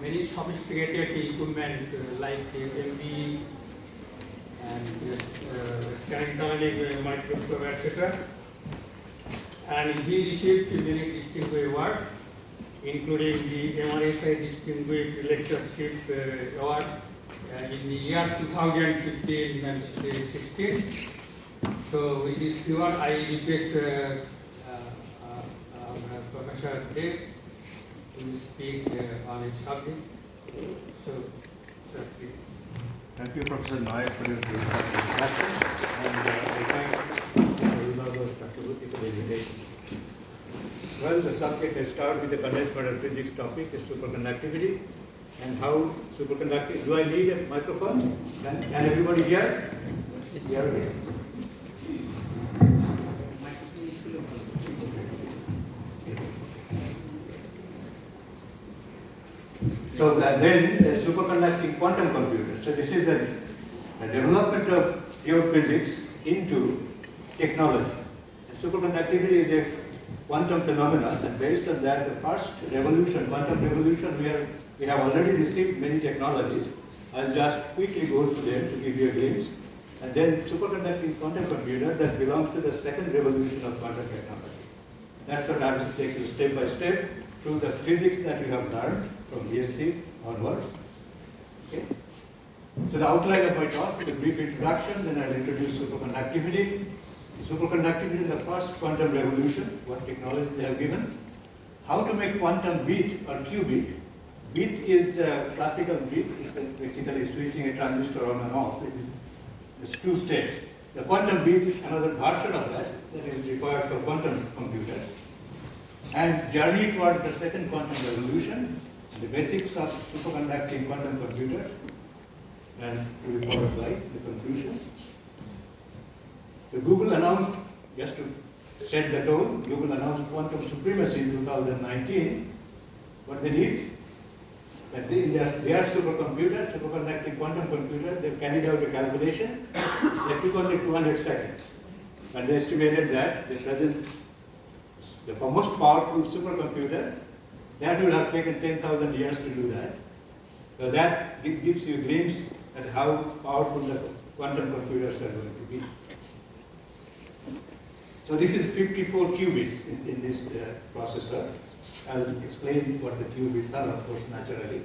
many sophisticated equipment like MB and scanning tunneling microscope, etc. And he received many distinguished awards, including the MRSI Distinguished Lectureship Award in the year 2015 and 16. So with this award, I request Professor Dev to speak on his subject. So, sir, please. Thank you, Professor Nath, for your introduction, and I thank Dr. Bhuti for the invitation. Well, the subject has started with the condensed matter physics topic, is superconductivity, and how superconductivity. Do I need a microphone? Can everybody hear? Yes. Hear me? So then superconducting quantum computers. So this is the development of pure physics into technology. And superconductivity is a quantum phenomenon, and based on that, the first revolution, quantum revolution, we have already received many technologies. I'll just quickly go through them to give you a glimpse. And then superconducting quantum computer that belongs to the second revolution of quantum technology. That's what I will take you step by step through the physics that you have learned from BSc onwards. Okay. So the outline of my talk is a brief introduction, then I'll introduce superconductivity. Superconductivity is the first quantum revolution, what technology they have given. How to make quantum bit or qubit. Bit is a classical bit, it's basically switching a transistor on and off. It's two states. The quantum bit is another version of that is required for quantum computers. And journey towards the second quantum revolution, the basics of superconducting quantum computers, and to be followed by the conclusion. So Google announced, just to set the tone, Google announced quantum supremacy in 2019. What they did, that in their supercomputer, superconducting quantum computer, they carried out a calculation that took only 200 seconds. And they estimated that the most powerful supercomputer, that would have taken 10,000 years to do that. So that gives you a glimpse at how powerful the quantum computers are going to be. So this is 54 qubits in this processor. I'll explain what the qubits are, of course, naturally.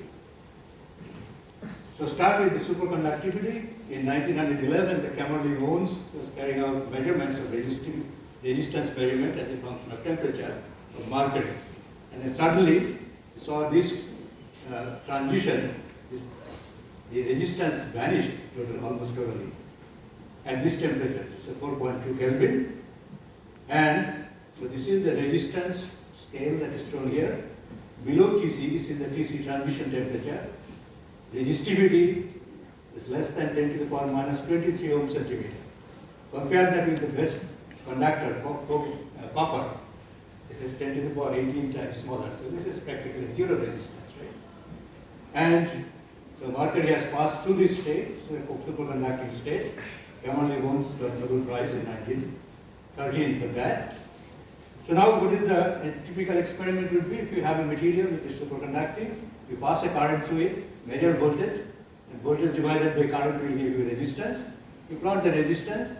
So start with the superconductivity. In 1911, the Cmmssp was carrying out measurements of resistance measurement as a function of temperature of mercury. And then suddenly, you saw this transition, the resistance vanished almost totally at this temperature. So 4.2 Kelvin. And so this is the resistance scale that is shown here. Below Tc, this is the Tc transition temperature. Resistivity is less than 10 to the power minus 23 ohm centimeter. Compare that with the best conductor, copper. This is 10 to the power 18 times smaller. So this is practically zero resistance, right? And so mercury has passed through this state, so a superconducting state. Cmmonsp got Nobel Prize in 1913 for that. So now what is the typical experiment would be? If you have a material which is superconducting, you pass a current through it, measure voltage, and voltage divided by current will give you resistance. You plot the resistance.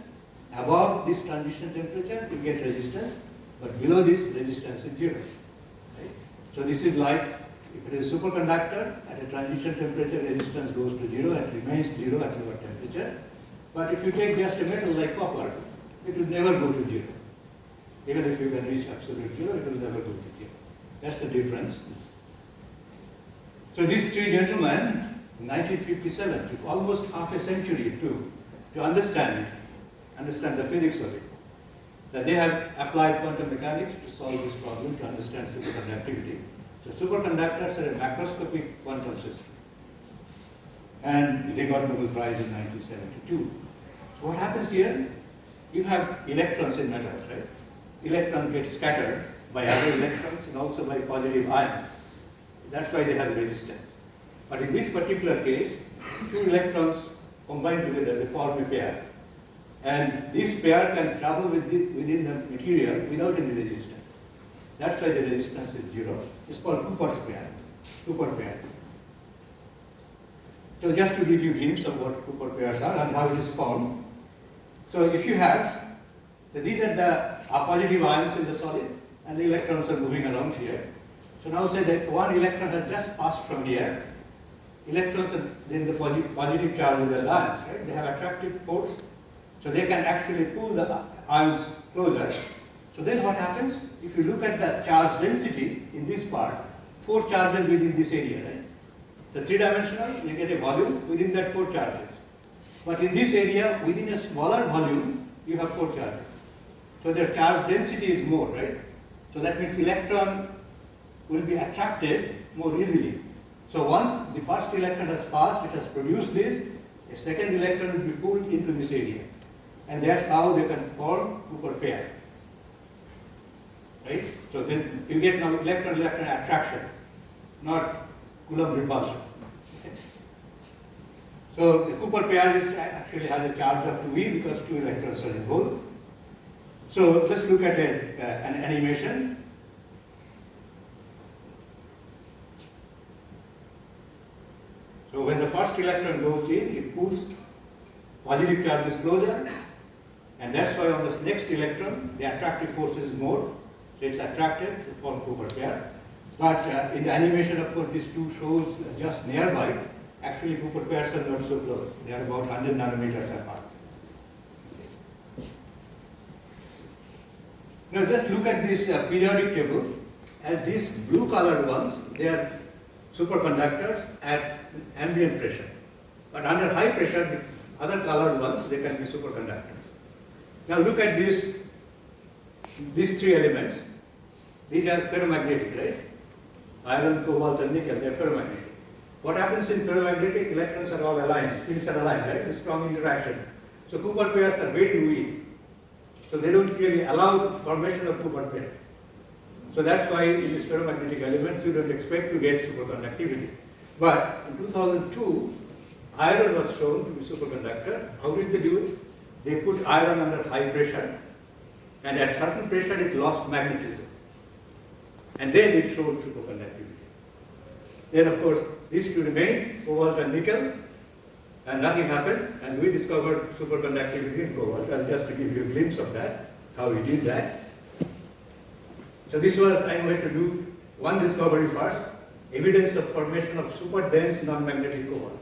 Above this transition temperature, you get resistance, but below this, resistance is zero. Right? So this is like, if it is a superconductor, at a transition temperature, resistance goes to zero and remains zero at lower temperature. But if you take just a metal like copper, it will never go to zero. Even if you can reach absolute zero, it will never go to zero. That's the difference. So these three gentlemen, in 1957, took almost half a century to understand the physics of it. That they have applied quantum mechanics to solve this problem, to understand superconductivity. So superconductors are a macroscopic quantum system. And they got Nobel Prize in 1972. So what happens here? You have electrons in metals, right? Electrons get scattered by other electrons and also by positive ions. That's why they have resistance. But in this particular case, two electrons combine together, they form a pair. And this pair can travel within the material without any resistance. That's why the resistance is zero. It's called Cooper's pair. So just to give you a glimpse of what Cooper pairs are and how it is formed. So if you have, so these are the positive ions in the solid, and the electrons are moving around here. So now say that one electron has just passed from here. Electrons are then the positive charges are the ions, right? They have attractive force, so they can actually pull the ions closer. So then what happens? If you look at the charge density in this part, 4 charges within this area, right? So 3-dimensional, you get a volume within that 4 charges. But in this area, within a smaller volume, you have 4 charges. So their charge density is more, right? So that means electron will be attracted more easily. So once the first electron has passed, it has produced this, a second electron will be pulled into this area. And that's how they can form Cooper pair. Right? So then you get now electron-electron attraction, not Coulomb repulsion. Okay? So the Cooper pair actually has a charge of 2e because 2 electrons are involved. So let's look at an animation. So when the first electron goes in, it pulls positive charges closer, and that's why on this next electron, the attractive force is more, so it's attracted to form Cooper pair. But in the animation, of course, these two shows just nearby. Actually, Cooper pairs are not so close. They are about 100 nanometers apart. Now just look at this periodic table. As these blue colored ones, they are superconductors at ambient pressure. But under high pressure, the other colored ones, they can be superconductors. Now look at these 3 elements. These are ferromagnetic, right? Iron, cobalt, and nickel, they are ferromagnetic. What happens in ferromagnetic? Electrons are all aligned, spins are aligned, right? A strong interaction. So Cooper pairs are way too weak. So they don't really allow formation of Cooper pairs. So that's why in these ferromagnetic elements you don't expect to get superconductivity. But in 2002, iron was shown to be superconductor. How did they do it? They put iron under high pressure, and at certain pressure it lost magnetism. And then it showed superconductivity. Then of course these two remained, cobalt and nickel, and nothing happened, and we discovered superconductivity in cobalt. And just to give you a glimpse of that, how we did that. So this was, I wanted to do one discovery first, evidence of formation of super dense non-magnetic cobalt.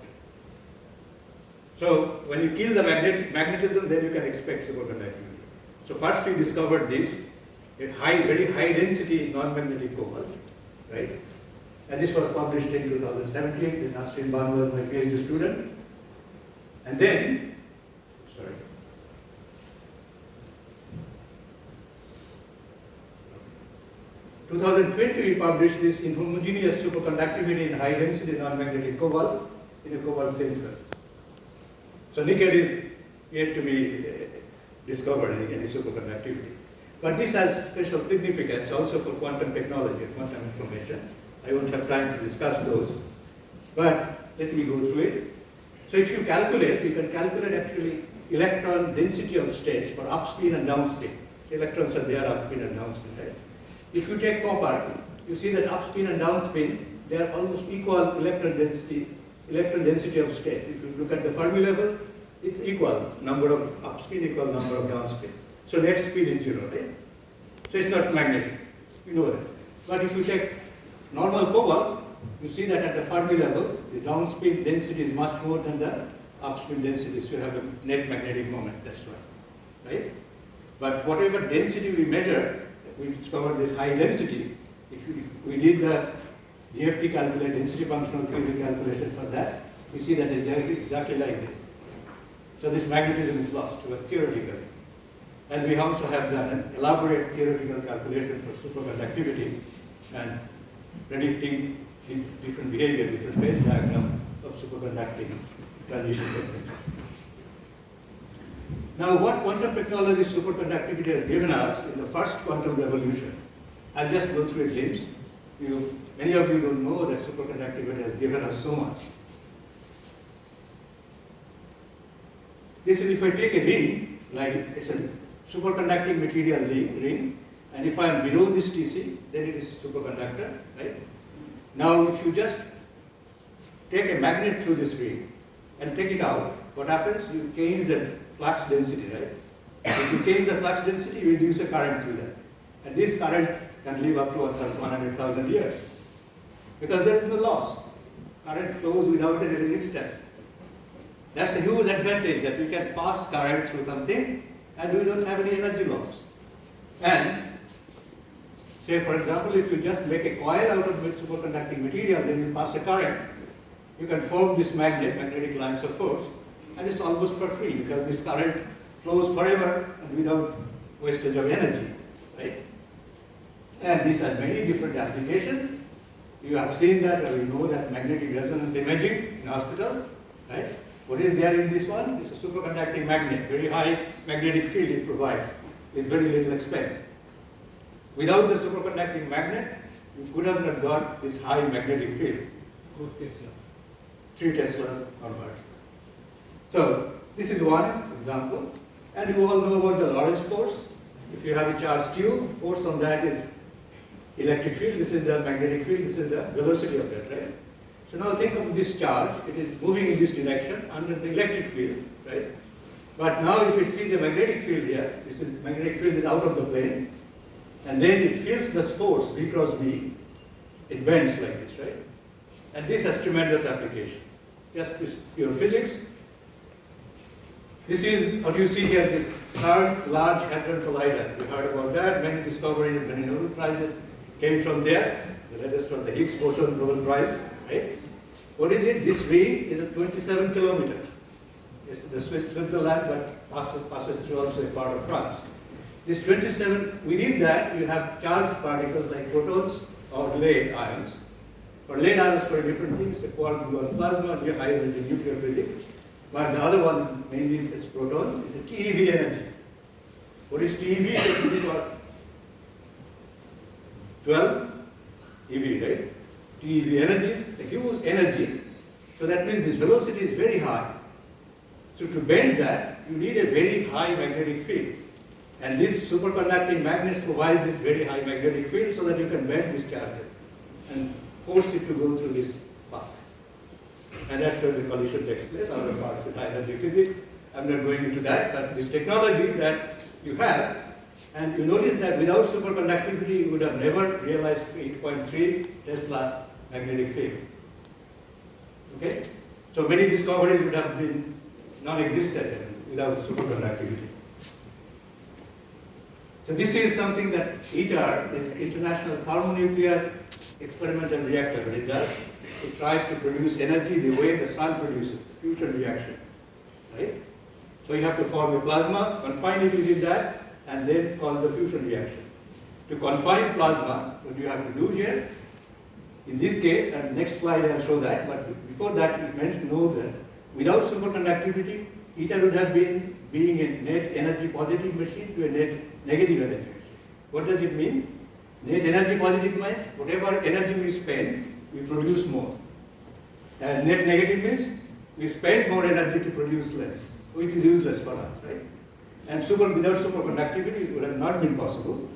So when you kill the magnetism, then you can expect superconductivity. So first we discovered this, a very high density non-magnetic cobalt, right? And this was published in 2017. Then Nasrin Banu was my PhD student. And then, 2020 we published this inhomogeneous superconductivity in high density non-magnetic cobalt in a cobalt thin film. So nickel is yet to be discovered in any superconductivity. But this has special significance also for quantum technology, quantum information. I won't have time to discuss those, but let me go through it. So if you calculate, you can calculate actually electron density of states for upspin and downspin. So electrons are there upspin and downspin, right? If you take copper, you see that upspin and downspin, they are almost equal electron density of states. If you look at the Fermi level, it's equal, number of upspin equal number of downspin. So net spin is 0, right? So it's not magnetic, you know that. But if you take normal cobalt, you see that at the Fermi level, the downspin density is much more than the upspin density. So you have a net magnetic moment, that's why, right? But whatever density we measure, we discovered this high density. If we did the DFT calculation, density functional theory calculation for that, we see that it's exactly like this. So this magnetism is lost theoretically. And we also have done an elaborate theoretical calculation for superconductivity and predicting different behavior, different phase diagram of superconducting transition temperature. Now, what quantum technology superconductivity has given us in the first quantum revolution? I'll just go through a glimpse. Many of you don't know that superconductivity has given us so much. This is if I take a ring, like it's a superconducting material ring, and if I am below this Tc, then it is superconductor, right? Now, if you just take a magnet through this ring and take it out, what happens? You change the flux density, right? If you change the flux density, you reduce the current through that. And this current can live up to 100,000 years. Because there is no loss. Current flows without any resistance. That's a huge advantage, that we can pass current through something and we don't have any energy loss. And say, for example, if you just make a coil out of superconducting material, then you pass a current, you can form this magnetic lines of force, and it's almost for free because this current flows forever and without wastage of energy, right? And these are many different applications. You have seen that, or you know that magnetic resonance imaging in hospitals, right? What is there in this one? It's a superconducting magnet, very high magnetic field it provides with very little expense. Without the superconducting magnet, you could have not got this high magnetic field. 3 Tesla onwards. So this is one example. And you all know about the Lorentz force. If you have a charged tube, force on that is electric field, this is the magnetic field, this is the velocity of that, right? So now think of this charge, it is moving in this direction under the electric field, right? But now if it sees a magnetic field here, this is magnetic field is out of the plane, and then it feels this force, V cross B, it bends like this, right? And this has tremendous application. Just this pure physics. This is what you see here, this CERN's Large Hadron Collider. You heard about that, many discoveries, many Nobel Prizes came from there. The latest from the Higgs boson Nobel Prize, right? What is it? This ring is at 27 kilometers. It's the Switzerland, but passes through also a part of France. This 27, within that you have charged particles like protons or lead ions. For lead ions for different things, the quark gluon plasma, high energy nuclear physics. But the other one, mainly is proton, is a TeV energy. What is TeV? It for 12 eV, right? TeV energy is a huge energy. So that means this velocity is very high. So to bend that, you need a very high magnetic field. And these superconducting magnets provide this very high magnetic field so that you can bend these charges and force it to go through this path. And that's where the collision takes place. Other parts with high energy physics. I'm not going into that, but this technology that you have, and you notice that without superconductivity, you would have never realized 8.3 Tesla magnetic field. Okay? So many discoveries would have been non-existent without superconductivity. So this is something that ITER, this International Thermonuclear Experimental Reactor, what it does. It tries to produce energy the way the sun produces, fusion reaction, right? So you have to form a plasma, confine it within that, and then cause the fusion reaction. To confine plasma, what you have to do here, in this case, and next slide I'll show that, but before that you meant to know that without superconductivity, ITER would have been being a net energy positive machine to a net negative energy machine. What does it mean? Net energy positive means whatever energy we spend, we produce more. And net negative means we spend more energy to produce less, which is useless for us, right? And without superconductivity, it would have not been possible.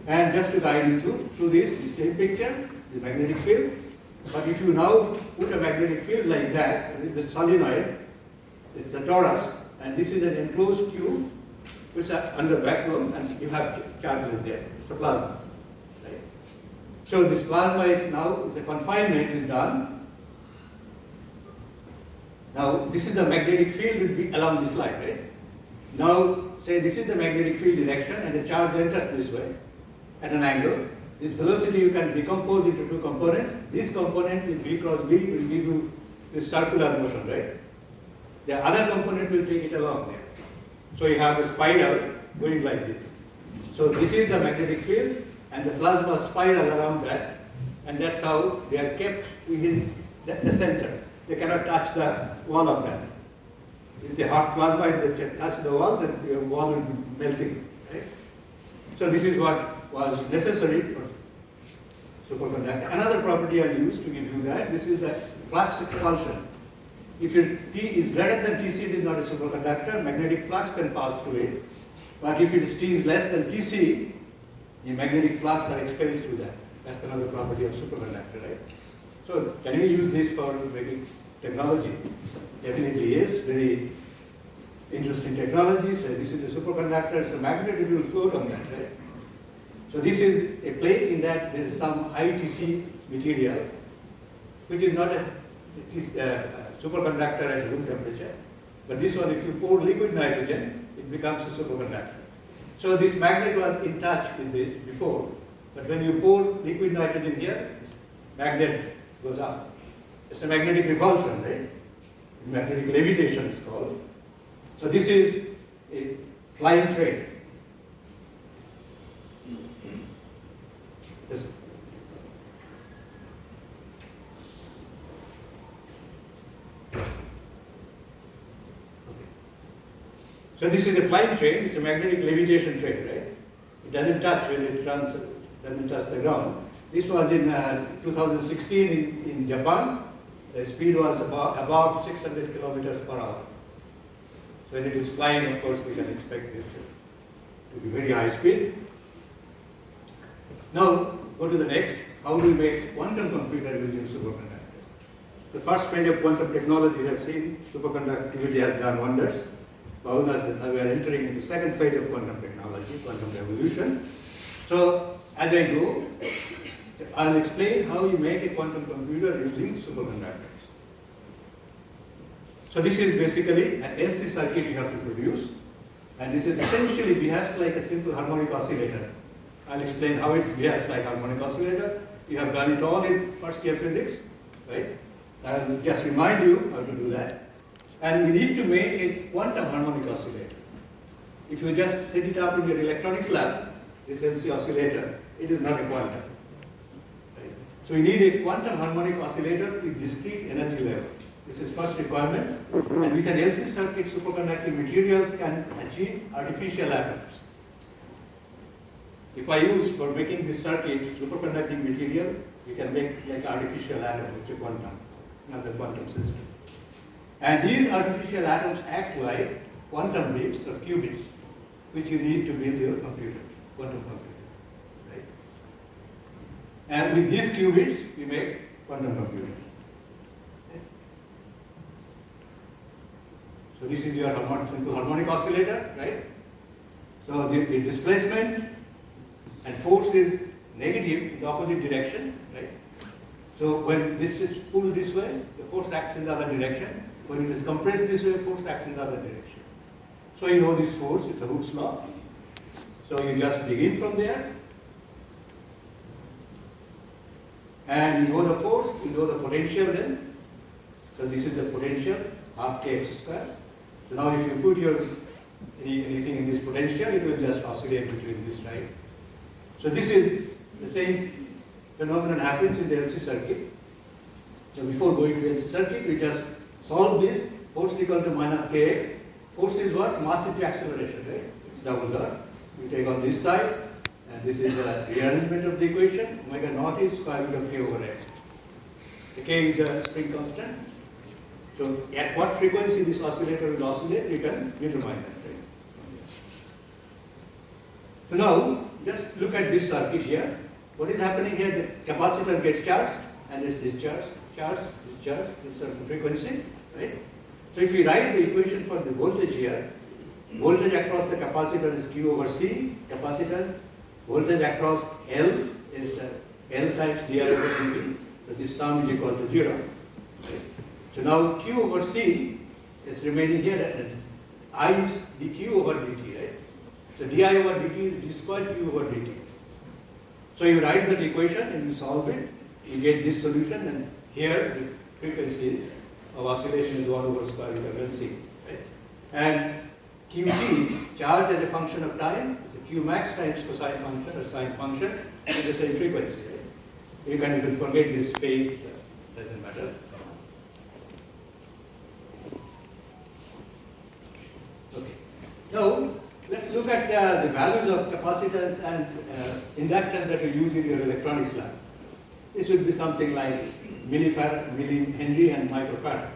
And just to guide you through this, the same picture, the magnetic field. But if you now put a magnetic field like that, with the solenoid, it's a torus, and this is an enclosed tube, which are under vacuum, and you have charges there. It's a plasma. Right? So this plasma is now, the confinement is done. Now this is the magnetic field will be along this line, right? Now say this is the magnetic field direction, and the charge enters this way at an angle. This velocity you can decompose into two components. This component is V cross B will give you this circular motion, right? The other component will take it along there. So you have a spiral going like this. So this is the magnetic field and the plasma spiral around that, and that's how they are kept within the center. They cannot touch the wall of that. If the hot plasma, if they touch the wall, then the wall will be melting. Right? So this is what was necessary for superconductor. Another property I use to give you that, this is the flux expulsion. If your T is greater than Tc, it is not a superconductor, magnetic flux can pass through it. But if T is less than Tc, the magnetic flux are expelled through that. That's another property of superconductor, right? So can we use this for making technology? Definitely yes, very interesting technology. So this is a superconductor, it's a magnet, it will float on that, right? So this is a plate in that there is some high Tc material, which is not a superconductor at room temperature. But this one, if you pour liquid nitrogen, it becomes a superconductor. So this magnet was in touch with this before, but when you pour liquid nitrogen here, this magnet goes up. It's a magnetic repulsion, right? Magnetic levitation is called. So this is a flying train. Yes. So this is a flying train, it's a magnetic levitation train, right? It doesn't touch when it runs, doesn't touch the ground. This was in 2016 in Japan. The speed was about 600 kilometers per hour. So when it is flying, of course, we can expect this to be very high speed. Now, go to the next. How do we make quantum computer using superconductor? The first phase of quantum technology we have seen, superconductivity has done wonders. Now we are entering into second phase of quantum technology, quantum revolution. So as I go, I'll explain how you make a quantum computer using superconductors. So this is basically an LC circuit you have to produce, and this is essentially behaves like a simple harmonic oscillator. I'll explain how it behaves like harmonic oscillator. You have done it all in first year physics, right? I'll just remind you how to do that. And we need to make a quantum harmonic oscillator. If you just set it up in your electronics lab, this LC oscillator, it is not a quantum. Right? So we need a quantum harmonic oscillator with discrete energy levels. This is first requirement. And with an LC circuit, superconducting materials can achieve artificial atoms. If I use for making this circuit superconducting material, we can make like artificial atom, which is quantum, another quantum system. And these artificial atoms act like quantum bits or qubits, which you need to build your computer, quantum computer, right? And with these qubits, we make quantum computers. Okay? So this is your simple harmonic oscillator, right? So the displacement and force is negative in the opposite direction, right? So when this is pulled this way, the force acts in the other direction. When it is compressed this way, force acts in the other direction. So you know this force is a Hooke's law. So you just begin from there. And you know the force, you know the potential then. So this is the potential, half kx square. So now if you put your anything in this potential, it will just oscillate between this, right? So this is the same phenomenon happens in the LC circuit. So before going to LC circuit, we just solve this. Force equal to minus kx. Force is what? Mass into acceleration, right? It's double dot. We take on this side, and this is the rearrangement of the equation. Omega naught is square root of k over x. The k is the spring constant. So at what frequency this oscillator will oscillate, we can determine that, right? So now, just look at this circuit here. What is happening here? The capacitor gets charged and it's discharged, charged, discharged with certain frequency, right? So if we write the equation for the voltage here, voltage across the capacitor is Q over C, capacitance. Voltage across L is L times di over dt. So this sum is equal to 0. Right? So now Q over C is remaining here, and I is dq over dt, right? So di over dt is d squared Q over dt. So you write that equation and you solve it, you get this solution, and here the frequencies of oscillation is 1 over square root of LC, right? And Qt, charge as a function of time, is a Q max times cosine function or sine function with the same frequency, right? You can even forget this phase, doesn't matter. Okay. Now, let's look at the values of capacitance and inductance that you use in your electronics lab. This would be something like millifarad, millihenry, and microfarad.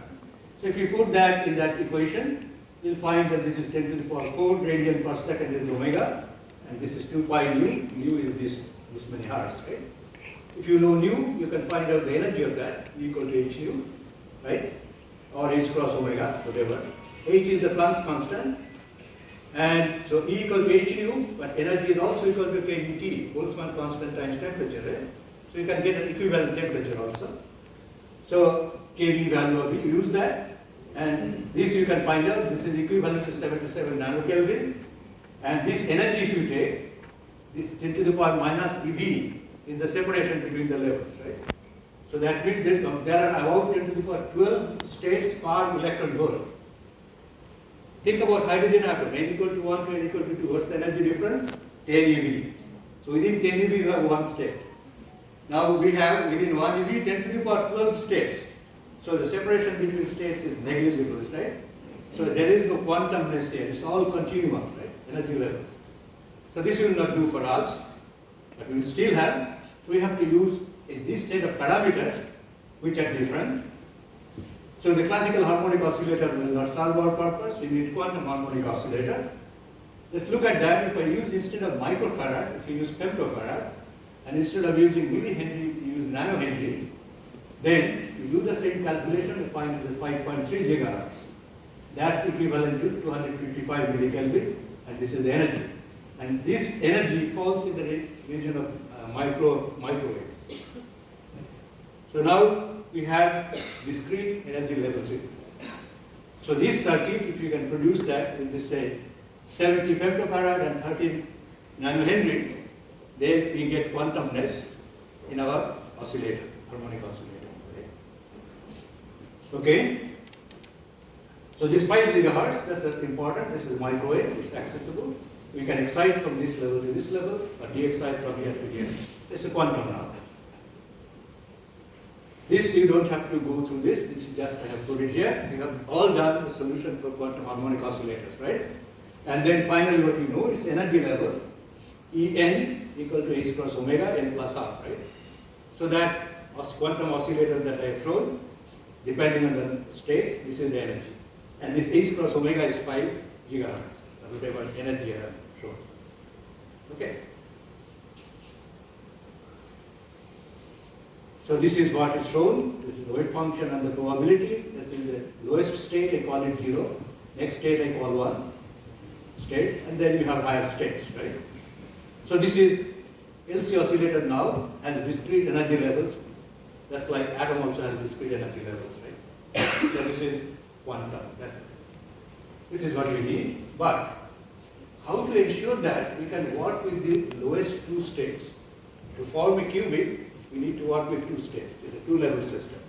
So if you put that in that equation, you'll find that this is 10 to the power 4 radian per second is omega, and this is 2 pi nu. Nu is this many hertz, right? if you know nu, you can find out the energy of that, E equal to h nu, right? Or h cross omega, whatever. H is the Planck's constant, and so E equal to h nu, but energy is also equal to kBT, Boltzmann constant times temperature, right? So you can get an equivalent temperature also. So kB value of E, use that, and this you can find out, this is equivalent to 77 nanokelvin, and this energy if you take, this 10 to the power minus eV is the separation between the levels, right? So that means that there are about 10 to the power 12 states per electron volt. Think about hydrogen atom, n equal to 1 to n equal to 2. What's the energy difference? 10 eV. So within 10 eV you have one state. Now we have within 1 eV 10 to the power 12 states. So the separation between states is negligible, right? So there is no quantumness here. It's all continuum, right? Energy level. So this will not do for us, but we will still have. So we have to use this set of parameters which are different. So the classical harmonic oscillator will not solve our purpose. We need quantum harmonic oscillator. Let's look at that. If I use instead of microfarad, if you use femtofarad, and instead of using millihenry, you use nanohenry, then you do the same calculation and find the 5.3 gigahertz. That's equivalent to 255 millikelvin, and this is the energy. And this energy falls in the region of microwave. So now we have discrete energy levels. So this circuit, if you can produce that with this say 70 femtofarad and 13 nanohenry, then we get quantumness in our oscillator, harmonic oscillator. Okay? So this 5 gigahertz, that's important. This is microwave, it's accessible. We can excite from this level to this level, or de-excite from here to here. It's a quantum now. This you don't have to go through this. This is just I have put it here. We have all done the solution for quantum harmonic oscillators, right? And then finally, what you know is energy levels. En equal to h cross omega n plus half, right? So that quantum oscillator that I have shown, depending on the states, this is the energy. And this h cross omega is 5 gigahertz, whatever energy I have shown. Okay. So this is what is shown. This is the wave function and the probability. This is the lowest state, I call it 0. Next state I call 1 state, and then you have higher states, right? So this is LC oscillator now has discrete energy levels. That's like atom also has discrete energy levels, right? So this is quantum. This is what we need. But how to ensure that we can work with the lowest two states? To form a qubit, we need to work with two states. It's a two-level system.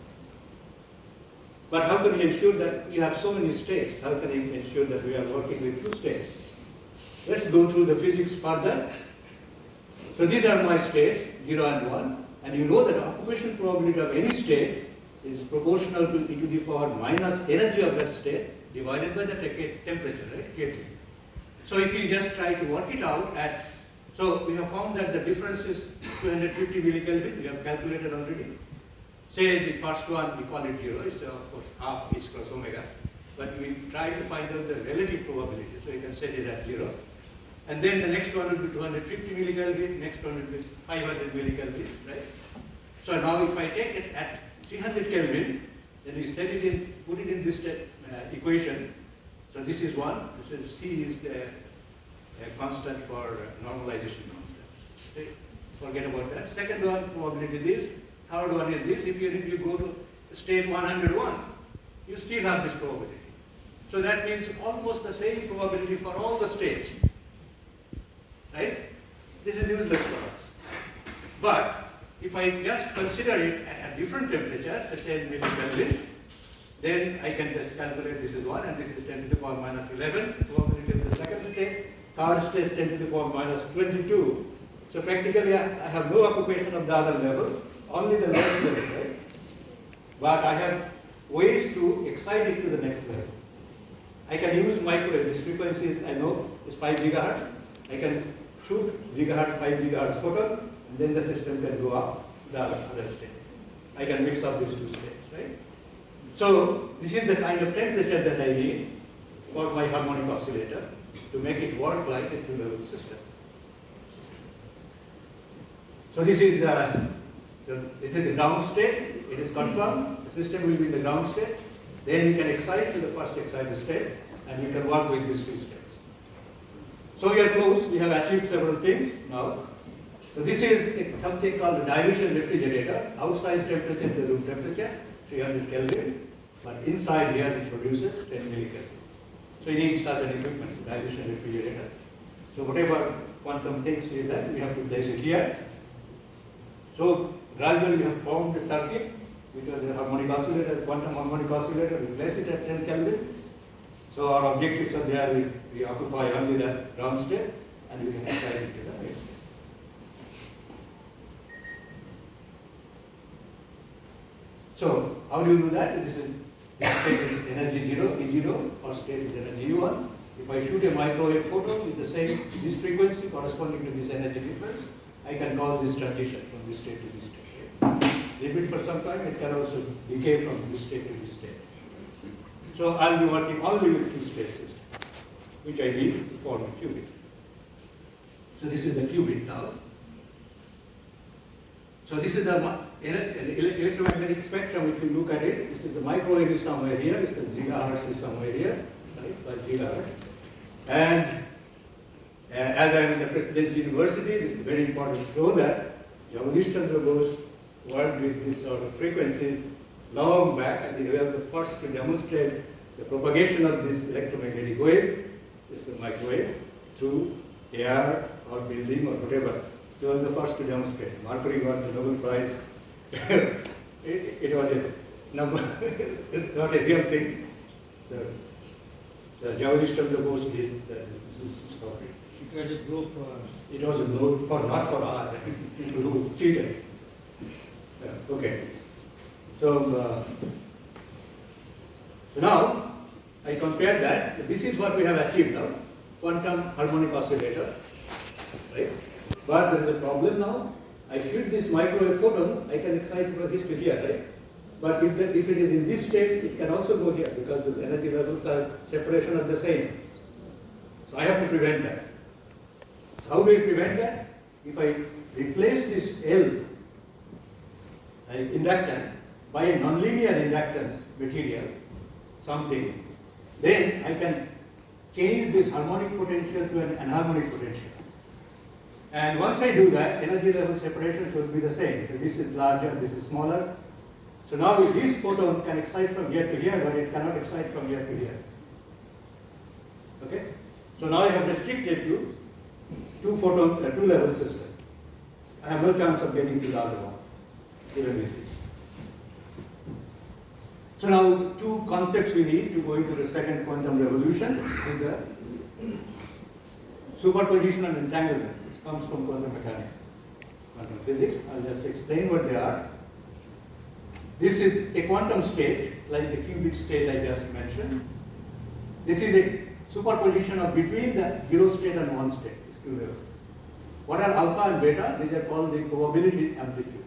But how can we ensure that we have so many states? How can we ensure that we are working with two states? Let's go through the physics further. So these are my states, 0 and 1. And you know that occupation probability of any state is proportional to e to the power minus energy of that state divided by the temperature, right? KT. So if you just try to work it out at, so we have found that the difference is 250 millikelvin, we have calculated already. Say the first one, we call it 0, it's of course half h cross omega. But we try to find out the relative probability, so you can set it at 0. And then the next one will be 250 millikelvin, next one will be 500 millikelvin, right? So now if I take it at 300 Kelvin, then we set it in, put it in this equation. So this is one, this is C is the constant for normalization constant. Okay? Forget about that. Second one, probability this. Third one is this. If you go to state 101, you still have this probability. So that means almost the same probability for all the states. Right? This is useless for us. But if I just consider it at a different temperature, such as millikelvin, then I can just calculate this is 1 and this is 10 to the power minus 11, probability of the second state. Third state is 10 to the power minus 22. So practically I have no occupation of the other levels, only the lowest level, right? But I have ways to excite it to the next level. I can use microwave. This frequency is, I know, is 5 gigahertz. I can shoot gigahertz, 5 gigahertz photon, and then the system can go up the other state. I can mix up these two states, right? So this is the kind of temperature that I need for my harmonic oscillator to make it work like a two-level system. So this is So this is the ground state, it is confirmed, the system will be in the ground state, then you can excite to the first excited state, and you can work with these two states. So we are close, we have achieved several things now. So this is something called a dilution refrigerator. Outside temperature is the room temperature, 300 Kelvin, but inside here it produces 10 millikelvin. So you need such an equipment, dilution refrigerator. So whatever quantum things is that, we have to place it here. So gradually we have formed the circuit, which was the harmonic oscillator, quantum harmonic oscillator. We place it at 10 Kelvin. So our objectives are there, we occupy only the ground state, and we can excite it to the base state. So how do you do that? This state is energy 0, E0, or state is energy U1. If I shoot a microwave photon with the same, this frequency corresponding to this energy difference, I can cause this transition from this state to this state. Leave it for some time, it can also decay from this state to this state. So I'll be working only with two-state system, which I leave to form a qubit. So this is the qubit now. So this is the electromagnetic spectrum. If you look at it, this is the microwave is somewhere here, this is the gigahertz is somewhere here, right, 5 gigahertz. And as I am in the Presidency University, this is very important to know that Jagadish Chandra Bose worked with this sort of frequencies long back, and they were the first to demonstrate the propagation of this electromagnetic wave, this is the microwave, through air or building or whatever. He was the first to demonstrate. Mercury got the Nobel Prize. it was a number, not a real thing. So, the Jagadish Chandra Bose did this discovery. It was a blow for us. It was a blow for, not for us, people who cheated. Okay. So now I compare that. This is what we have achieved now. Quantum harmonic oscillator, right? But there is a problem now. I shoot this microwave photon, I can excite from this to here, right? But if it is in this state, it can also go here because the energy levels are separation are the same. So I have to prevent that. How do I prevent that? If I replace this L inductance by a nonlinear inductance material, something, then I can change this harmonic potential to an anharmonic potential. And once I do that, energy level separation should be the same. So this is larger, this is smaller. So now this photon can excite from here to here, but it cannot excite from here to here. Okay? So now I have restricted to two level system. I have no chance of getting to the other ones, even with this. So now two concepts we need to go into the second quantum revolution is the superposition and entanglement. This comes from quantum mechanics, quantum physics. I'll just explain what they are. This is a quantum state, like the qubit state I just mentioned. This is a superposition of between the 0 state and 1 state. What are alpha and beta? These are called the probability amplitudes.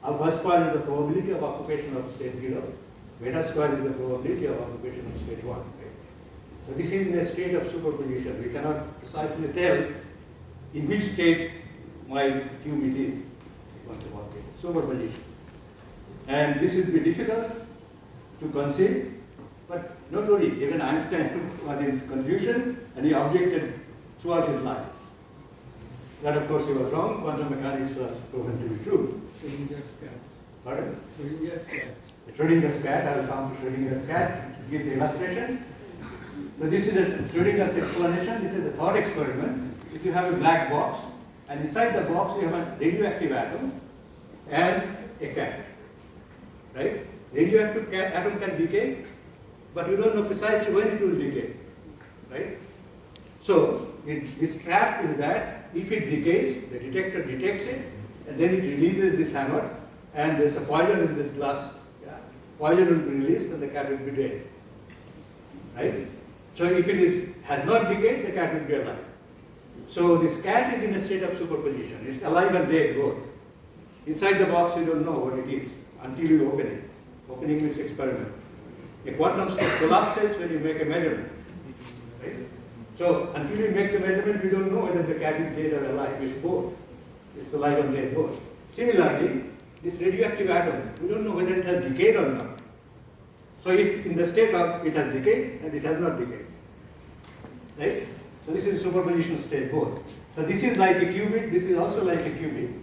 Alpha square is the probability of occupation of state 0. Beta square is the probability of occupation of state 1. Right? So this is in a state of superposition. We cannot precisely tell in which state my qubit is. Superposition. And this will be difficult to conceive, but not only, even Einstein was in confusion and he objected throughout his life. That of course he was wrong, quantum mechanics was proven to be true. Schrodinger's cat. Pardon? Schrodinger's cat. Schrodinger's cat, I will come to Schrodinger's cat to give the illustration. So this is the Schrodinger's explanation, this is the thought experiment. If you have a black box, and inside the box you have a radioactive atom and a cat. Right? Radioactive atom can decay, but you don't know precisely when it will decay. Right? So this trap is that if it decays, the detector detects it, and then it releases this hammer, and there's a poison in this glass. Yeah. Poison will be released, and the cat will be dead. Right? So if it has not decayed, the cat will be alive. So this cat is in a state of superposition. It's alive and dead both. Inside the box, you don't know what it is until you open it. Opening means experiment. A quantum state collapses when you make a measurement. Right? So until you make the measurement, you don't know whether the cat is dead or alive. It's both. It's alive and dead both. Similarly, this radioactive atom, we don't know whether it has decayed or not. So it's in the state of it has decayed and it has not decayed. Right? So this is superposition state both. So this is like a qubit, this is also like a qubit.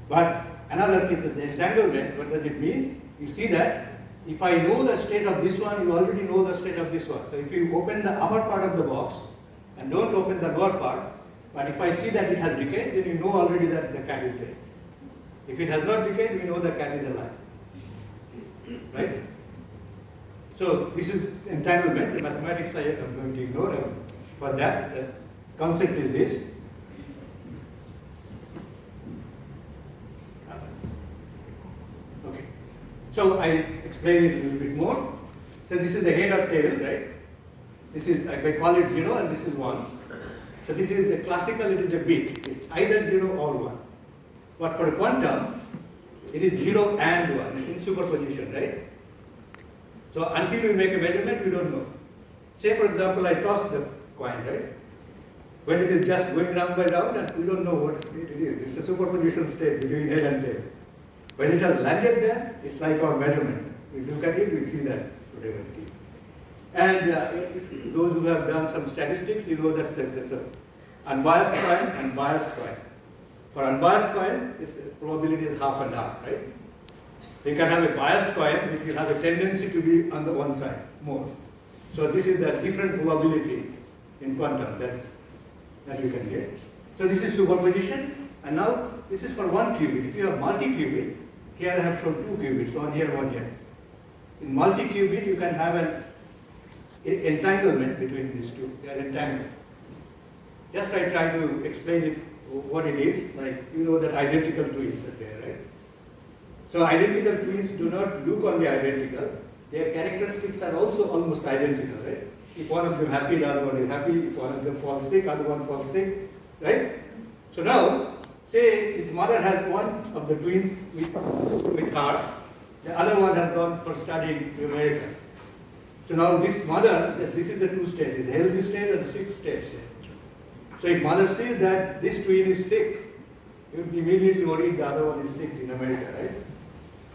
But another is the entanglement. What does it mean? You see that if I know the state of this one, you already know the state of this one. So if you open the upper part of the box and don't open the lower part, but if I see that it has decayed, then you know already that the cat is dead. If it has not decayed, we know the cat is alive. Right? So this is entanglement. The mathematics I am going to ignore for that. The concept is this. Okay. So I explain it a little bit more. So this is the head or tail, right? This is, I call it 0 and this is 1. So this is the classical, it is a bit. It's either 0 or 1. But for quantum, it is 0 and 1 in superposition, right? So until we make a measurement, we don't know. Say for example, I toss the coin, right? When it is just going round by round and we don't know what state it is. It's a superposition state between head and tail. When it has landed there, it's like our measurement. We look at it, we see that whatever it is. And if those who have done some statistics, you know that there's an unbiased coin and biased coin. For unbiased coin, its probability is half and half, right? So you can have a biased coin which will have a tendency to be on the one side more. So this is the different probability in quantum that you can get. So this is superposition, and now this is for one qubit. If you have multi-qubit, here I have shown 2 qubits, one here, one here. In multi-qubit, you can have an entanglement between these two. They are entangled. Just I try to explain it, what it is. Like you know that identical twins are there, right? So identical twins do not look only identical. Their characteristics are also almost identical, right? If one of them happy, the other one is happy. If one of them falls sick, the other one falls sick, right? So now, say its mother has one of the twins with her, the other one has gone for studying to America. So now this mother, this is the 2 states, the healthy state and sick state. So if mother sees that this twin is sick, you will be immediately worried the other one is sick in America, right?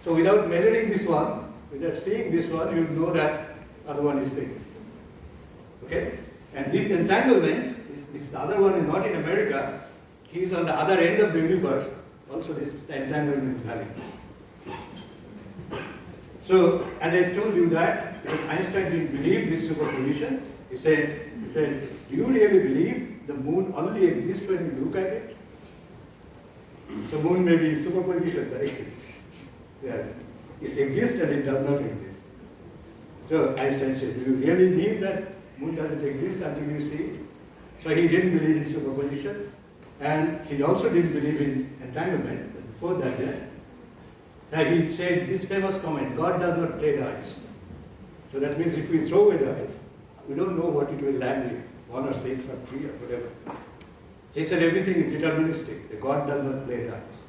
So without measuring this one, without seeing this one, you know that other one is sick. Okay? And this entanglement, if the other one is not in America, he is on the other end of the universe, also this entanglement is valid. So, as I told you that, because Einstein didn't believe this superposition, he said, do you really believe the moon only exists when you look at it? So moon may be in superposition, right? Yeah. It exists and it does not exist. So Einstein said, do you really believe that moon doesn't exist until you see it? So he didn't believe in superposition, and he also didn't believe in entanglement. But before that, he said this famous comment, God does not play dice. So that means if we throw away dice, we don't know what it will land with, 1 or 6 or 3 or whatever. He said everything is deterministic. The God does not play dice.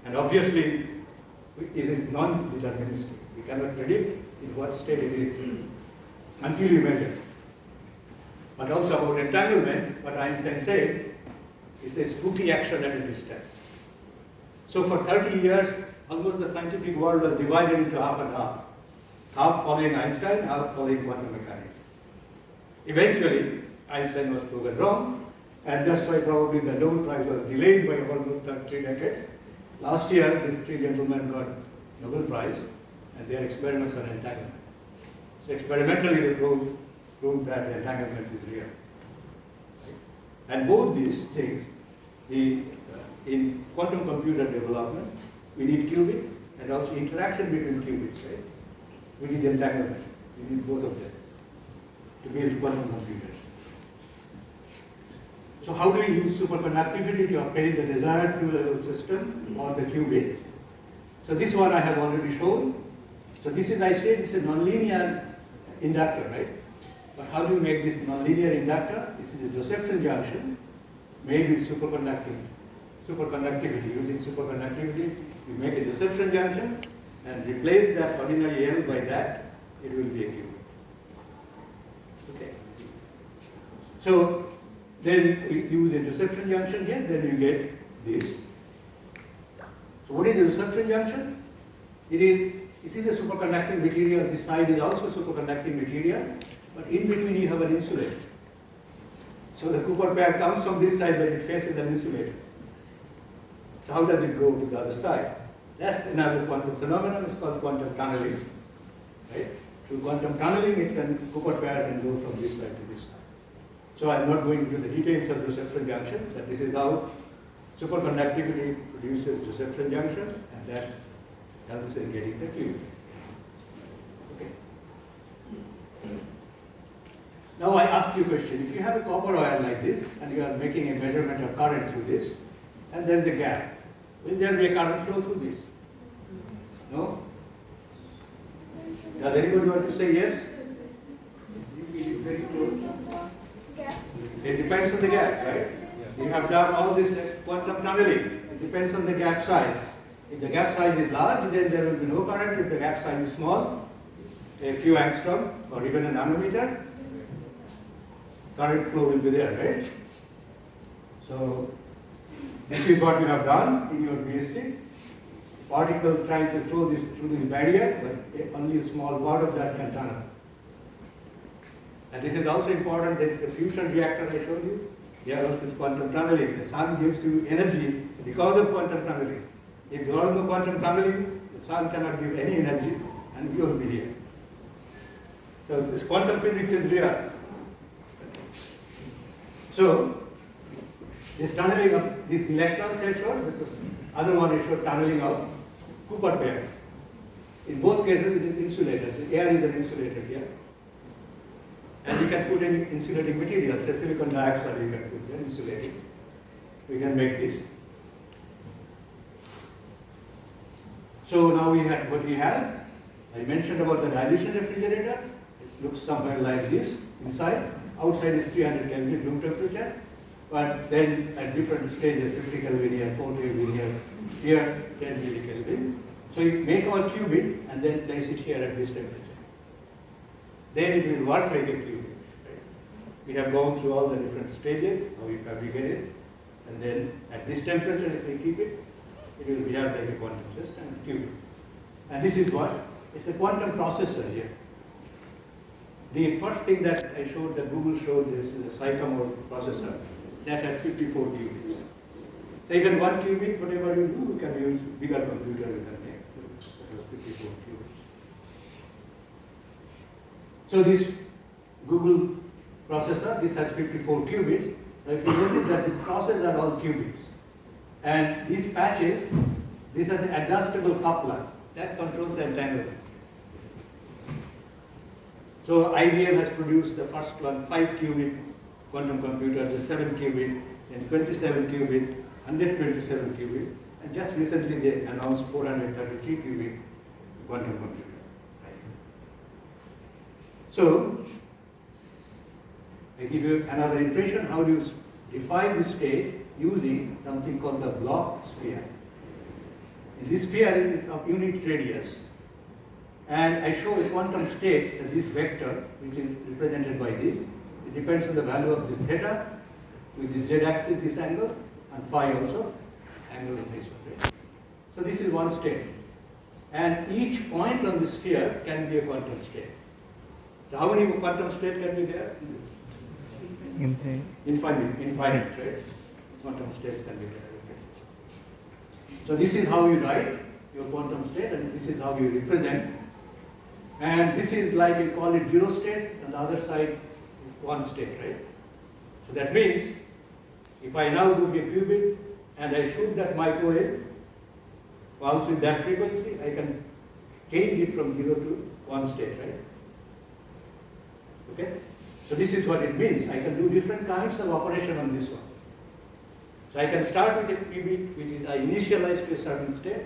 And obviously, it is non-deterministic. We cannot predict in what state it is until we measure. But also about entanglement, what Einstein said is a spooky action at a distance. So for 30 years, almost the scientific world was divided into half and half. Half following Einstein, half following quantum mechanics. Eventually, Einstein was proven wrong, and that's why probably the Nobel Prize was delayed by almost 3 decades. Last year, these 3 gentlemen got Nobel Prize, and their experiments on entanglement. So experimentally, they proved that entanglement is real. And both these things, in quantum computer development, we need qubit and also interaction between qubits, right? We need entanglement. We need both of them to build quantum computers. So how do we use superconductivity to obtain the desired two-level system or the qubit? So this one I have already shown. So this is, I said, it's a nonlinear inductor, right? But how do you make this nonlinear inductor? This is a Josephson junction made with superconductivity. Using superconductivity, you make a Josephson junction and replace that ordinary L by that, it will be a qubit. Okay. So then we use a Josephson junction here, then you get this. So what is a reception junction? It is a superconducting material. This side is also superconducting material, but in between you have an insulator. So the Cooper pair comes from this side, but it faces an insulator. So how does it go to the other side? That's another quantum phenomenon. It's called quantum tunneling. Right? Through quantum tunneling, Cooper pair can go from this side to this side. So I'm not going into the details of reception junction, but this is how superconductivity produces reception junction, and that helps in getting the qubit. Okay. Now I ask you a question. If you have a copper wire like this, and you are making a measurement of current through this, and there is a gap, will there be a current flow through this? No? Does anybody want to say yes? It is very close. It depends on the gap, right? You have done all this quantum tunneling. It depends on the gap size. If the gap size is large, then there will be no current. If the gap size is small, a few angstrom or even a nanometer, current flow will be there, right? So this is what you have done in your BSc. Particle trying to throw this through this barrier, but only a small part of that can tunnel. And this is also important that the fusion reactor I showed you, here also is quantum tunneling. The sun gives you energy because of quantum tunneling. If there was no quantum tunneling, the sun cannot give any energy and we will be here. So this quantum physics is real. So this tunneling of these electrons I showed, the other one I showed tunneling of Cooper pair. In both cases it is insulated. The air is an insulator here. And we can put in insulating materials, say silicon dioxide we can put there, insulating. We can make this. So now we have what we have. I mentioned about the dilution refrigerator. It looks somewhere like this inside. Outside is 300 Kelvin room temperature. But then at different stages, 50 Kelvin here, 40 Kelvin here 10 millikelvin. So you make our qubit and then place it here at this temperature. Then it will work like a qubit. Right? We have gone through all the different stages, how we fabricate it, and then at this temperature, if we keep it, it will behave like a quantum system and qubit. And this is what? It's a quantum processor here. The first thing that I showed, that Google showed, this is a Sycamore processor that has 54 qubits. So even one qubit, whatever you do, you can use bigger computer with that name. So that was 54 qubits. So this Google processor, this has 54 qubits. Now if you notice that these crosses are all qubits. And these patches, these are the adjustable coupler that controls the entanglement. So IBM has produced the first one, 5 qubit quantum computer, the 7 qubit, then 27 qubit, 127 qubit, and just recently they announced 433 qubit quantum computer. So, I give you another impression how do you define this state using something called the Bloch sphere. In this sphere it is of unit radius, and I show a quantum state that this vector, which is represented by this, it depends on the value of this theta, with this z-axis, this angle, and phi also, angle of this one. So this is one state, and each point on the sphere can be a quantum state. So how many quantum states can be there? Infinite, right? Quantum states can be there. Okay. So this is how you write your quantum state, and this is how you represent. And this is like you call it 0 state, and the other side is 1 state, right? So that means if I now do a qubit and I shoot that microwave pulse with that frequency, I can change it from 0 to 1 state, right? Okay? So this is what it means. I can do different kinds of operation on this one. So I can start with a qubit which is I initialize to a certain state,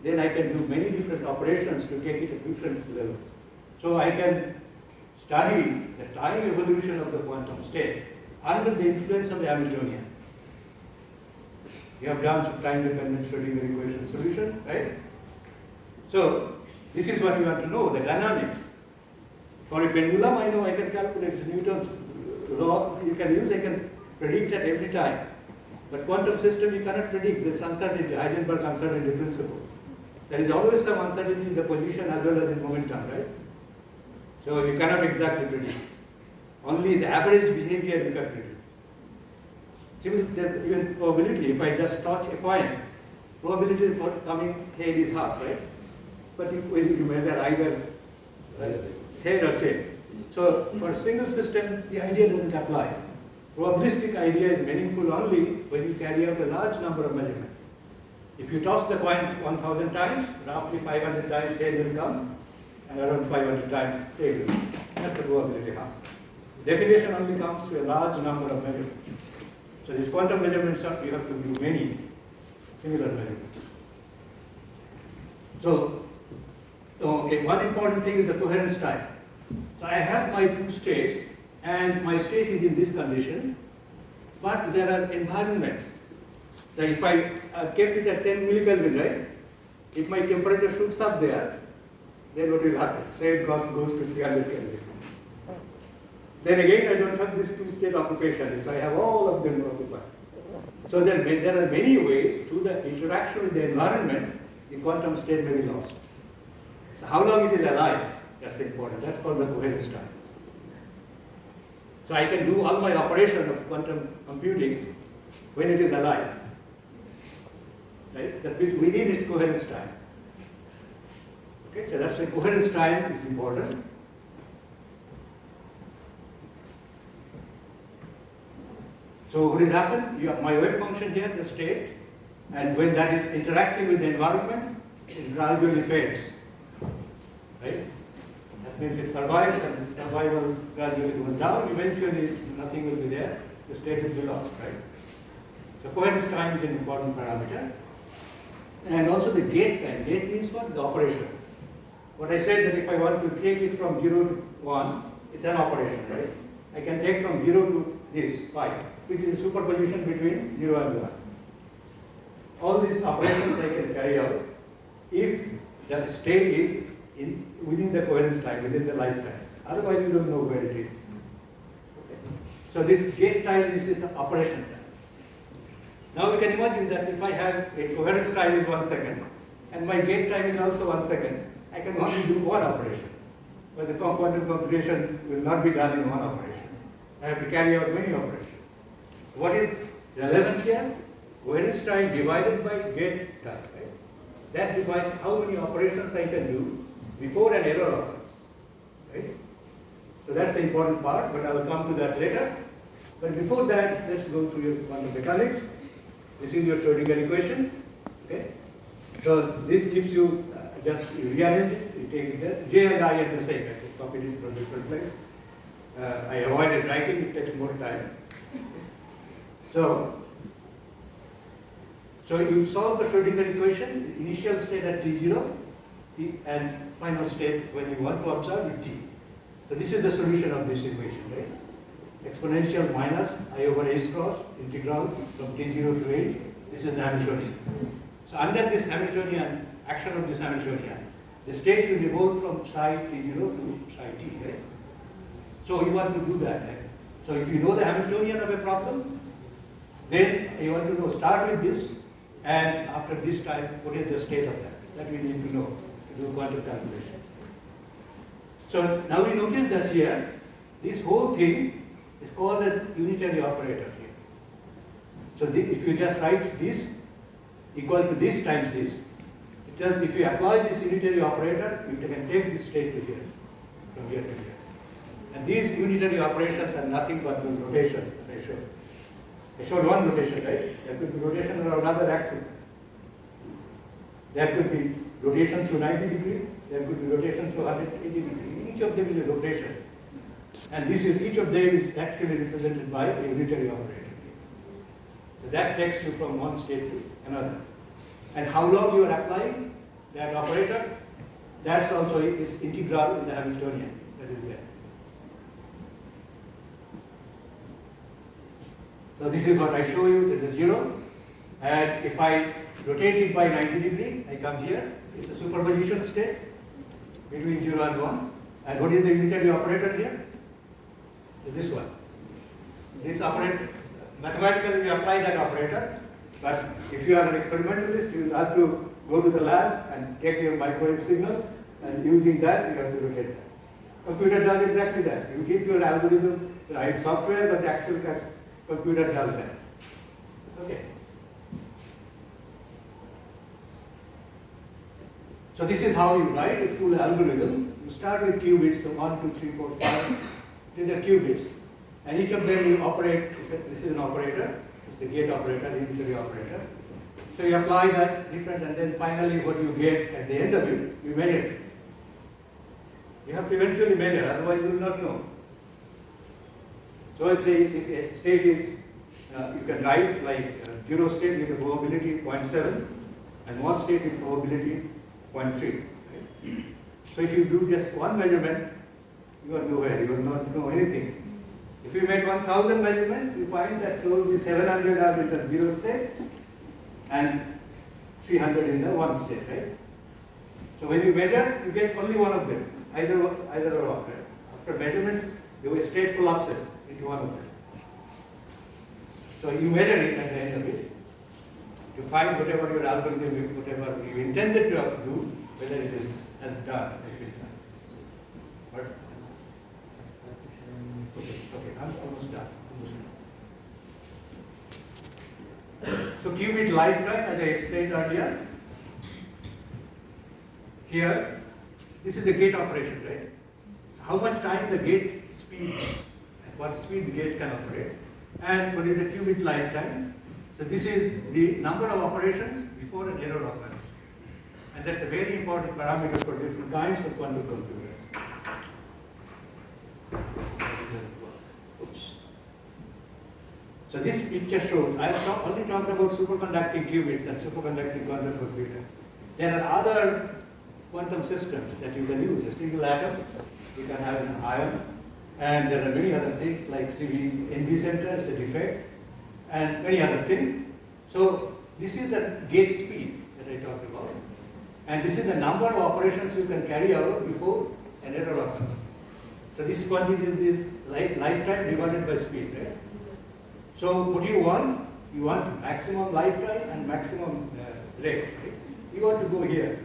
then I can do many different operations to take it to different levels. So I can study the time evolution of the quantum state under the influence of the Hamiltonian. You have done some time-dependent Schrodinger equation solution, right? So this is what you want to know, the dynamics. For a pendulum, I know I can calculate Newton's law. You can use, I can predict at every time. But quantum system you cannot predict. There's uncertainty, Heisenberg uncertainty principle. There is always some uncertainty in the position as well as in momentum, right? So you cannot exactly predict. Only the average behavior you can predict. Similarly, even probability, if I just touch a coin, probability for coming head is half, right? But if you measure either head or tail. So for a single system, the idea doesn't apply. Probabilistic idea is meaningful only when you carry out a large number of measurements. If you toss the coin 1,000 times, roughly 500 times head will come, and around 500 times tail will come. That's the probability half. Definition only comes to a large number of measurements. So these quantum measurements, you have to do many similar measurements. So, okay, one important thing is the coherence time. So I have my two states, and my state is in this condition, but there are environments. So if I kept it at 10 millikelvin, right? If my temperature shoots up there, then what will happen? Say it goes to 300 Kelvin. Then again, I don't have this two-state occupation, so I have all of them occupied. So there are many ways to the interaction with the environment, the quantum state may be lost. So how long it is alive, that's important. That's called the coherence time. So I can do all my operation of quantum computing when it is alive. Right? That means within its coherence time. Okay, so that's the coherence time is important. So what has happened? You have my wave function here, the state, and when that is interacting with the environment, it gradually fades. Right? That means it survives, and the survival gradually goes down. Eventually, nothing will be there. The state will be lost. Right? So coherence time is an important parameter. And also the gate time. Gate means what? The operation. What I said that if I want to take it from 0 to 1, it's an operation, right? I can take from 0 to this, pi, which is a superposition between 0 and 1. All these operations I can carry out if the state is within the coherence time, within the lifetime. Otherwise, you don't know where it is. Okay. So this gate time is this operation time. Now we can imagine that if I have a coherence time is 1 second, and my gate time is also 1 second, I can only do one operation. But the quantum computation will not be done in one operation. I have to carry out many operations. What is relevant here? Coherence time divided by gate time. Right? That defines how many operations I can do before an error occurs. Right? So that's the important part, but I will come to that later. But before that, let's go through your quantum mechanics. This is your Schrodinger equation. Okay? So this gives you just rearrange it, you take it there. J and I are the same. I just copied it from different place. I avoided writing, it takes more time. So you solve the Schrodinger equation, the initial state at T0, and final state when you want to observe at T. So this is the solution of this equation, right? Exponential minus I over H cross, integral from T0 to H. This is the Hamiltonian. So under this Hamiltonian, action of this Hamiltonian, the state will evolve from psi T0 to psi T, right? So you want to do that, right? So if you know the Hamiltonian of a problem, then you want to know, start with this, and after this time, what is the state of that? That we need to know to do quantum calculation. So now we notice that here, this whole thing is called a unitary operator here. So if you just write this equal to this times this, it tells if you apply this unitary operator, you can take this state to here, from here to here. And these unitary operations are nothing but the rotations that I showed. I showed one rotation, right? There could be rotation around another axis. There could be rotation through 90 degrees, there could be rotation through 180 degrees. Each of them is a rotation. And each of them is actually represented by a unitary operator. So that takes you from one state to another. And how long you are applying that operator, that's also is integral in the Hamiltonian that is there. So this is what I show you, this is 0. And if I rotate it by 90 degrees, I come here. It's a superposition state between 0 and 1. And what is the unitary operator here? This one. This operator mathematically we apply that operator, but if you are an experimentalist, you will have to go to the lab and take your microwave signal, and using that you have to locate that. Computer does exactly that. You keep your algorithm, write software, but the actual computer does that. Okay. So this is how you write a full algorithm. You start with qubits, so 1, 2, 3, 4, 5. These are qubits. And each of them you operate, this is an operator, it's the gate operator, the unitary operator. So you apply that different, and then finally what you get at the end of it, you measure it. You have to eventually measure, otherwise you will not know. So let's say if a state is, you can write like 0 state with a probability 0.7 and 1 state with probability 0.3. Right? So if you do just one measurement, you are nowhere, you will not know anything. If you make 1000 measurements, you find that probably 700 are in the 0 state and 300 in the 1 state, right? So when you measure, you get only one of them, either or. Right? After measurement, the state collapses into one of them. So you measure it at the end of it. You find whatever your algorithm, whatever you intended to do, whether it has done. But okay, I'm almost done. So qubit lifetime, as I explained earlier, here, this is the gate operation, right? So how much time the gate speed, at what speed the gate can operate, and what is the qubit lifetime. So this is the number of operations before an error occurs. And that's a very important parameter for different kinds of quantum computers. Oops. So this picture shows, I have only talked about superconducting qubits and superconducting quantum computers. There are other quantum systems that you can use. A single atom, you can have an ion, and there are many other things like NV center, it's a defect, and many other things. So this is the gate speed that I talked about, and this is the number of operations you can carry out before an error occurs. So this quantity is this lifetime divided by speed, right? So what do you want? You want maximum lifetime and maximum rate. Right? You want to go here.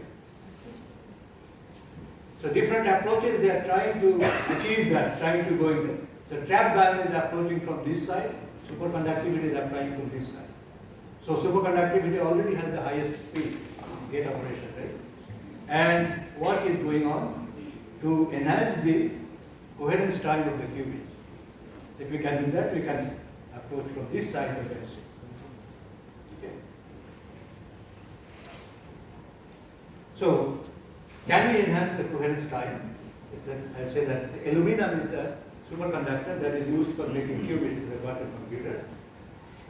So different approaches, they are trying to achieve that, trying to go in there. So trap band is approaching from this side, superconductivity is applying from this side. So superconductivity already has the highest speed, gate operation, right? And what is going on? To enhance the coherence time of the qubits. If we can do that, we can approach from this side of the S. Okay. So, can we enhance the coherence time? I say that the aluminum is a superconductor that is used for making qubits in the quantum computer.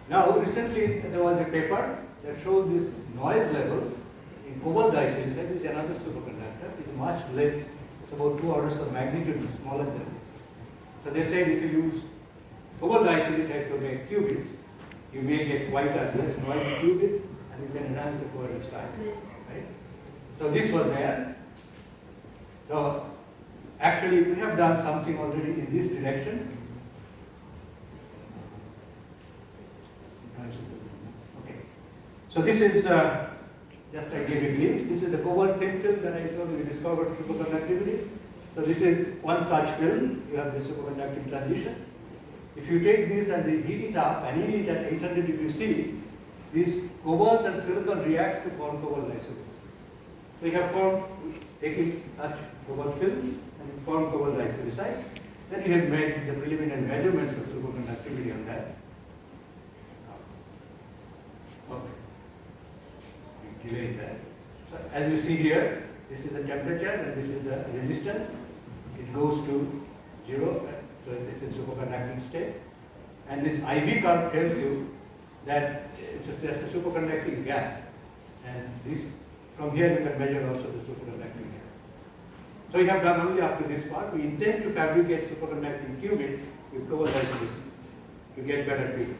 Now, recently there was a paper that showed this noise level in cobalt disilicate, which is another superconductor. It's much less, it's about 2 orders of magnitude smaller than this. So they said if you use cobalt disilicate to make qubits, you may get quite a less noisy qubit and you can enhance the coherence time. Right? So this was there. So actually we have done something already in this direction. Okay. So this is just I gave a glimpse. This is the cobalt thin film that I told you we discovered superconductivity. So this is one such film. You have the superconducting transition. If you take this and heat it up and heat it at 800 degrees C, this cobalt and silicon react to form cobalt disilicate. So you have formed, taking such cobalt film and formed cobalt disilicate. Then you have made the preliminary measurements of superconductivity on that. Okay. Delay that. So as you see here, this is the temperature and this is the resistance. It goes to 0, so this is superconducting state. And this IV curve tells you that it's just a superconducting gap. And this, from here you can measure also the superconducting gap. So we have done only up to this part. We intend to fabricate superconducting qubit with cobalt disilicate to get better feedback.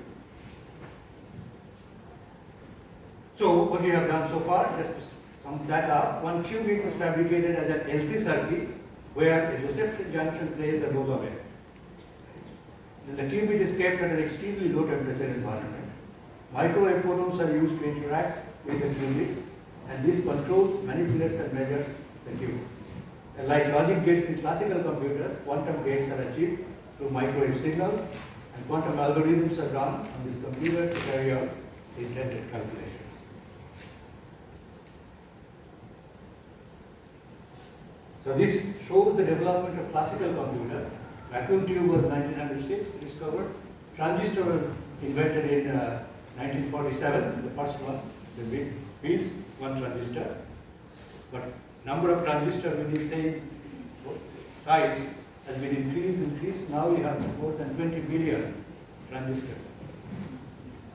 So what we have done so far, just to sum that up, one qubit is fabricated as an LC circuit where the reception junction plays the role of it. Then the qubit is kept at an extremely low temperature environment. Microwave photons are used to interact with the qubit, and this controls, manipulates, and measures the qubit. And like logic gates in classical computers, quantum gates are achieved through microwave signal, and quantum algorithms are run on this computer to carry out the intended calculations. So this shows the development of classical computer. Vacuum tube was 1906 discovered. Transistor was invented in 1947, the first one. The big piece, one transistor. But number of transistors with the same size has been increased. Now we have more than 20 billion transistors.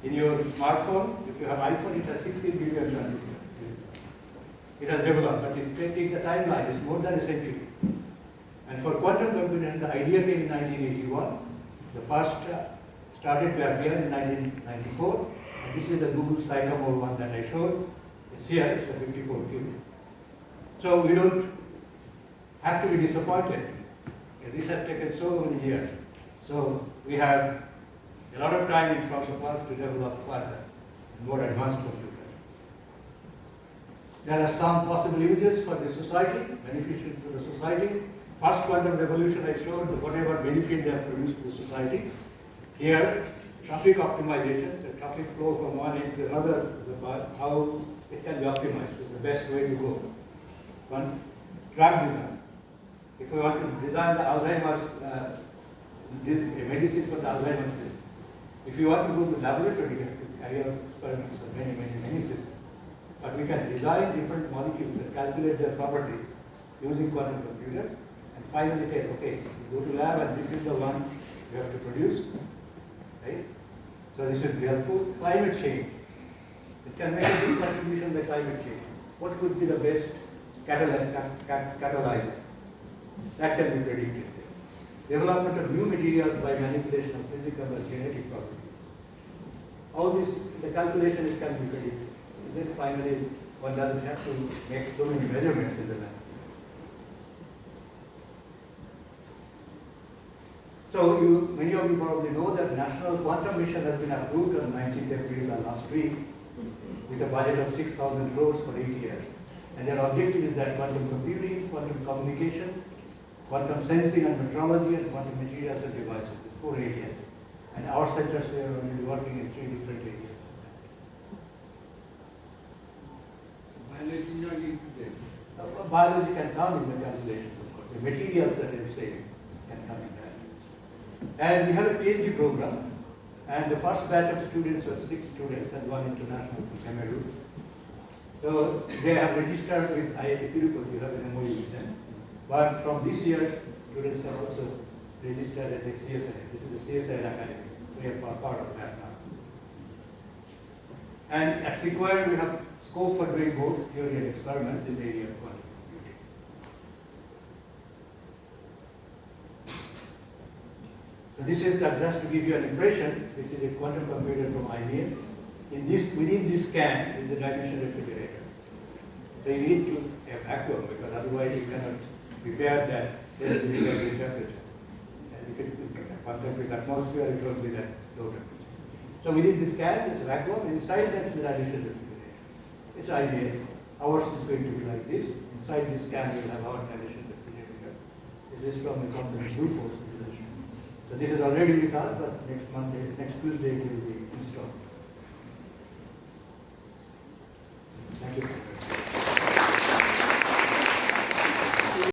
In your smartphone, if you have iPhone, it has 16 billion transistors. It has developed, but it takes the timeline, it's more than a century. And for quantum computing, the idea came in 1981. The first started to appear in 1994. And this is the Google Sycamore one that I showed. It's here, it's a 54 qubit. So we don't have to be disappointed. This has taken so many years. So we have a lot of time in front of us to develop further, more advanced computers. There are some possible uses for the society, beneficial to the society. First quantum revolution I showed whatever benefit they have produced to society. Here, traffic optimization, the traffic flow from one end to another, how it can be optimized is the best way to go. One, drug design. If we want to design the Alzheimer's, a medicine for the Alzheimer's system, if you want to go to the laboratory, you have to carry out experiments on many systems. But we can design different molecules and calculate their properties using quantum computers, and finally say, okay, you go to lab and this is the one you have to produce, right? So this will be helpful. Climate change. It can make a big contribution to climate change. What could be the best catalyzer? That can be predicted. Development of new materials by manipulation of physical or genetic properties. All this, the calculation can be predicted. And then finally, one doesn't have to make so many measurements in the lab. So many of you probably know that National Quantum Mission has been approved on 19th April last week with a budget of 6,000 crores for 8 years. And their objective is that quantum computing, quantum communication, quantum sensing and metrology, and quantum materials and devices, these 4 areas. And our centers are already working in 3 different areas. Biology is not included. Biology can come in the calculations, of course. The materials that I'm saying can come in that. And we have a PhD program, and the first batch of students were 6 students and 1 international from Cameroon. So they have registered with IIT Tirupati, we have an MOU with them. But from this year, students can also register at the CSI. This is the CSI Academy. We are part of that now. And at required, we have scope for doing both theory and experiments in the area of quantum computing. So this is just to give you an impression. This is a quantum computer from IBM. Within this can is the dilution refrigerator. So you need to have vacuum because otherwise you cannot prepare that very temperature. And if it's quantum with atmosphere, it won't be that low temperature. So within this can is a vacuum, inside that's the dilution refrigerator. It's IBM. Ours is going to be like this. Inside this can we'll have our dilution refrigerator. This is from the company Blueforce. So this is already with us, but next Tuesday it will be installed.